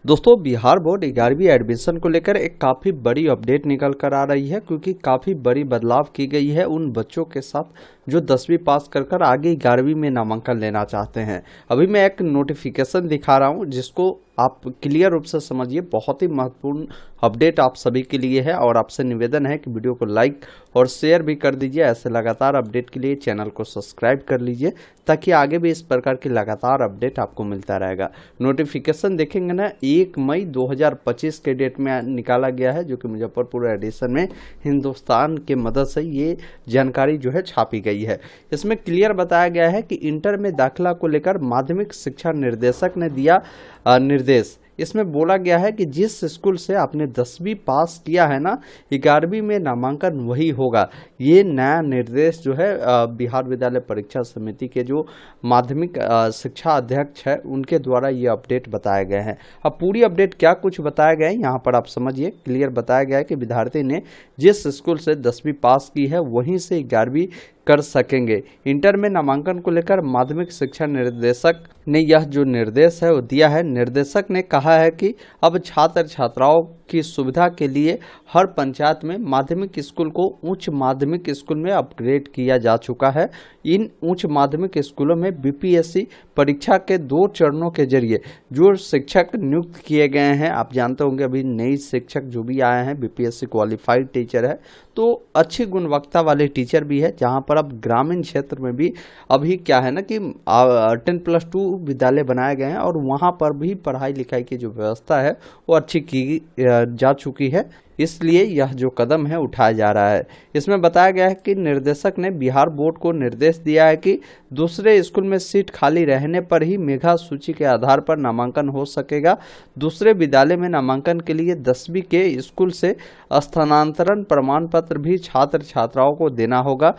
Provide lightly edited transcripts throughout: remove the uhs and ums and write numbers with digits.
दोस्तों, बिहार बोर्ड 11वीं एडमिशन को लेकर एक काफ़ी बड़ी अपडेट निकल कर आ रही है, क्योंकि काफ़ी बड़ी बदलाव की गई है उन बच्चों के साथ जो 10वीं पास कर आगे 11वीं में नामांकन लेना चाहते हैं। अभी मैं एक नोटिफिकेशन दिखा रहा हूं जिसको आप क्लियर रूप से समझिए। बहुत ही महत्वपूर्ण अपडेट आप सभी के लिए है और आपसे निवेदन है कि वीडियो को लाइक और शेयर भी कर दीजिए। ऐसे लगातार अपडेट के लिए चैनल को सब्सक्राइब कर लीजिए, ताकि आगे भी इस प्रकार की लगातार अपडेट आपको मिलता रहेगा। नोटिफिकेशन देखेंगे ना, 1 मई 2025 के डेट में निकाला गया है, जो कि मुजफ्फरपुर एडिशन में हिंदुस्तान के मदद से ये जानकारी जो है छापी गई है। इसमें क्लियर बताया गया है कि इंटर में दाखिला को लेकर माध्यमिक शिक्षा निर्देशक ने दिया निर्देश। इसमें बोला गया है कि जिस स्कूल से आपने 10वीं पास किया है ना, 11वीं में नामांकन वही होगा। ये नया निर्देश जो है बिहार विद्यालय परीक्षा समिति के जो माध्यमिक शिक्षा अध्यक्ष है उनके द्वारा ये अपडेट बताया गया है। अब पूरी अपडेट क्या कुछ बताया गया है यहाँ पर आप समझिए। क्लियर बताया गया है कि विद्यार्थी ने जिस स्कूल से 10वीं पास की है वहीं से 11वीं कर सकेंगे। इंटर में नामांकन को लेकर माध्यमिक शिक्षा निर्देशक ने यह जो निर्देश है वो दिया है। निर्देशक ने कहा है कि अब छात्र छात्राओं की सुविधा के लिए हर पंचायत में माध्यमिक स्कूल को उच्च माध्यमिक स्कूल में अपग्रेड किया जा चुका है। इन उच्च माध्यमिक स्कूलों में बीपीएससी परीक्षा के 2 चरणों के जरिए जो शिक्षक नियुक्त किए गए हैं, आप जानते होंगे अभी नई शिक्षक जो भी आए हैं बीपीएससी क्वालिफाइड टीचर है, तो अच्छी गुणवत्ता वाले टीचर भी है। जहां पर अब ग्रामीण क्षेत्र में भी अभी क्या है ना कि 10+2 विद्यालय बनाए गए हैं और वहां पर भी पढ़ाई लिखाई की जो व्यवस्था है वो अच्छी की जा चुकी है। इसलिए यह जो कदम है उठाया जा रहा है। इसमें बताया गया है कि निर्देशक ने बिहार बोर्ड को निर्देश दिया है कि दूसरे स्कूल में सीट खाली रहने पर ही मेधा सूची के आधार पर नामांकन हो सकेगा। दूसरे विद्यालय में नामांकन के लिए 10वीं के स्कूल से स्थानांतरण प्रमाण पत्र भी छात्र छात्राओं को देना होगा।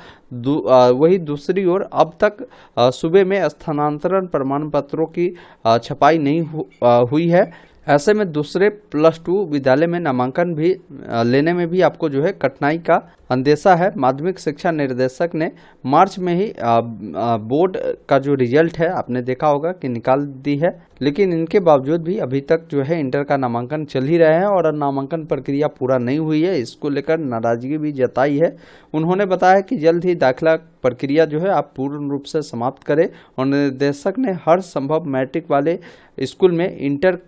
वही दूसरी ओर अब तक सूबे में स्थानांतरण प्रमाण पत्रों की छपाई नहीं हुई है। ऐसे में दूसरे +2 विद्यालय में नामांकन भी लेने में भी आपको जो है कठिनाई का अंदेशा है। माध्यमिक शिक्षा निर्देशक ने मार्च में ही बोर्ड का जो रिजल्ट है आपने देखा होगा कि निकाल दी है, लेकिन इनके बावजूद भी अभी तक जो है इंटर का नामांकन चल ही रहे हैं और नामांकन प्रक्रिया पूरा नहीं हुई है। इसको लेकर नाराजगी भी जताई है। उन्होंने बताया कि जल्द ही दाखिला प्रक्रिया जो है आप पूर्ण रूप से समाप्त करें और निर्देशक ने हर संभव मैट्रिक वाले स्कूल में इंटर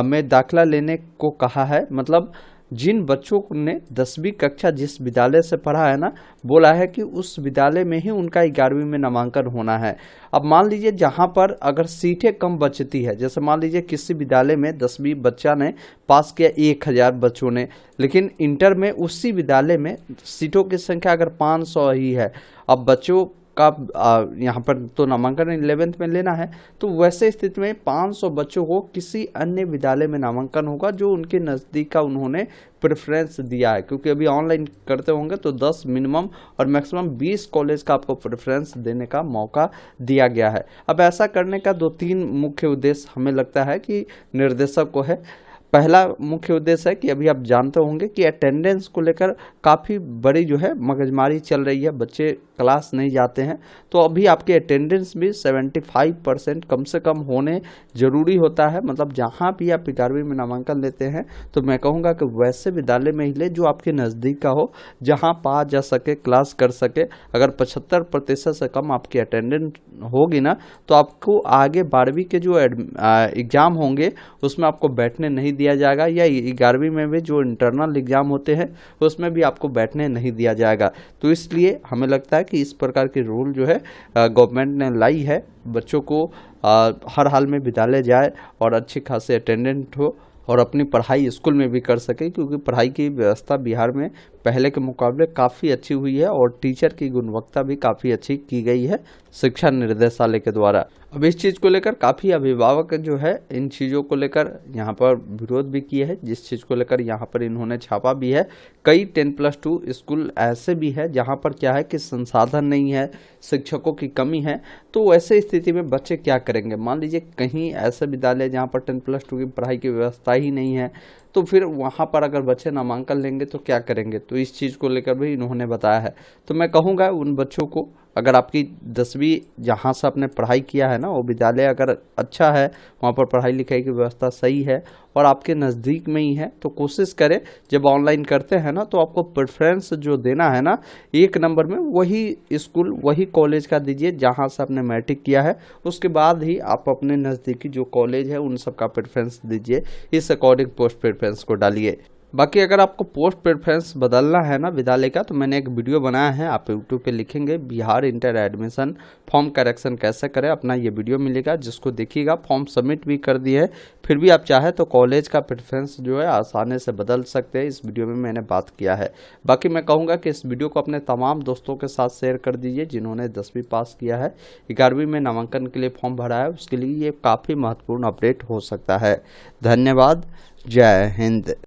में दाखिला लेने को कहा है। मतलब जिन बच्चों ने 10वीं कक्षा जिस विद्यालय से पढ़ा है ना, बोला है कि उस विद्यालय में ही उनका 11वीं में नामांकन होना है। अब मान लीजिए जहां पर अगर सीटें कम बचती है, जैसे मान लीजिए किसी विद्यालय में 10वीं बच्चा ने पास किया 1000 बच्चों ने, लेकिन इंटर में उसी विद्यालय में सीटों की संख्या अगर 500 ही है, अब बच्चों का यहाँ पर तो नामांकन 11th में लेना है, तो वैसे स्थिति में 500 बच्चों को किसी अन्य विद्यालय में नामांकन होगा जो उनके नज़दीक का उन्होंने प्रेफरेंस दिया है। क्योंकि अभी ऑनलाइन करते होंगे तो 10 मिनिमम और मैक्सिमम 20 कॉलेज का आपको प्रेफरेंस देने का मौका दिया गया है। अब ऐसा करने का 2-3 मुख्य उद्देश्य हमें लगता है कि निर्देशक को है। पहला मुख्य उद्देश्य है कि अभी आप जानते होंगे कि अटेंडेंस को लेकर काफ़ी बड़ी जो है मगजमारी चल रही है। बच्चे क्लास नहीं जाते हैं, तो अभी आपके अटेंडेंस भी 75% कम से कम होने ज़रूरी होता है। मतलब जहाँ भी आप 11वीं में नामांकन लेते हैं तो मैं कहूँगा कि वैसे विद्यालय में ही ले जो आपके नज़दीक का हो, जहाँ पा जा सके, क्लास कर सके। अगर 75% से कम आपकी अटेंडेंस होगी ना, तो आपको आगे 12वीं के जो एग्ज़ाम होंगे उसमें आपको बैठने नहीं दिया जाएगा, या 11वीं में भी जो इंटरनल एग्ज़ाम होते हैं उसमें भी आपको बैठने नहीं दिया जाएगा। तो इसलिए हमें लगता है कि इस प्रकार की रूल जो है गवर्नमेंट ने लाई है। बच्चों को हर हाल में विद्यालय जाए और अच्छी खासी अटेंडेंट हो और अपनी पढ़ाई स्कूल में भी कर सके, क्योंकि पढ़ाई की व्यवस्था बिहार में पहले के मुकाबले काफ़ी अच्छी हुई है और टीचर की गुणवत्ता भी काफ़ी अच्छी की गई है शिक्षा निर्देशालय के द्वारा। अब इस चीज़ को लेकर काफ़ी अभिभावक जो है इन चीज़ों को लेकर यहाँ पर विरोध भी किए हैं, जिस चीज़ को लेकर यहाँ पर इन्होंने छापा भी है। कई 10+2 स्कूल ऐसे भी है जहाँ पर क्या है कि संसाधन नहीं है, शिक्षकों की कमी है। तो ऐसे स्थिति में बच्चे क्या करेंगे? मान लीजिए कहीं ऐसे विद्यालय जहाँ पर 10+2 की पढ़ाई की व्यवस्था ही नहीं है, तो फिर वहाँ पर अगर बच्चे नामांकन लेंगे तो क्या करेंगे? तो इस चीज़ को लेकर भी इन्होंने बताया है। तो मैं कहूँगा उन बच्चों को अगर आपकी 10वीं जहाँ से आपने पढ़ाई किया है ना, वो विद्यालय अगर अच्छा है, वहाँ पर पढ़ाई लिखाई की व्यवस्था सही है और आपके नज़दीक में ही है, तो कोशिश करें जब ऑनलाइन करते हैं ना, तो आपको प्रेफरेंस जो देना है ना, 1 नंबर में वही स्कूल वही कॉलेज का दीजिए जहाँ से आपने मैट्रिक किया है। उसके बाद ही आप अपने नज़दीकी जो कॉलेज है उन सब का प्रेफरेंस दीजिए। इस अकॉर्डिंग पोस्ट प्रेफरेंस को डालिए। बाकी अगर आपको पोस्ट प्रेफरेंस बदलना है ना विद्यालय का, तो मैंने एक वीडियो बनाया है, आप यूट्यूब पे लिखेंगे Bihar inter admission form correction कैसे करें, अपना ये वीडियो मिलेगा जिसको देखिएगा। फॉर्म सबमिट भी कर दिए है, फिर भी आप चाहे तो कॉलेज का प्रेफरेंस जो है आसानी से बदल सकते हैं। इस वीडियो में मैंने बात किया है। बाकी मैं कहूँगा कि इस वीडियो को अपने तमाम दोस्तों के साथ शेयर कर दीजिए जिन्होंने 10वीं पास किया है, 11वीं में नामांकन के लिए फॉर्म भरा है, उसके लिए ये काफ़ी महत्वपूर्ण अपडेट हो सकता है। धन्यवाद। जय हिंद।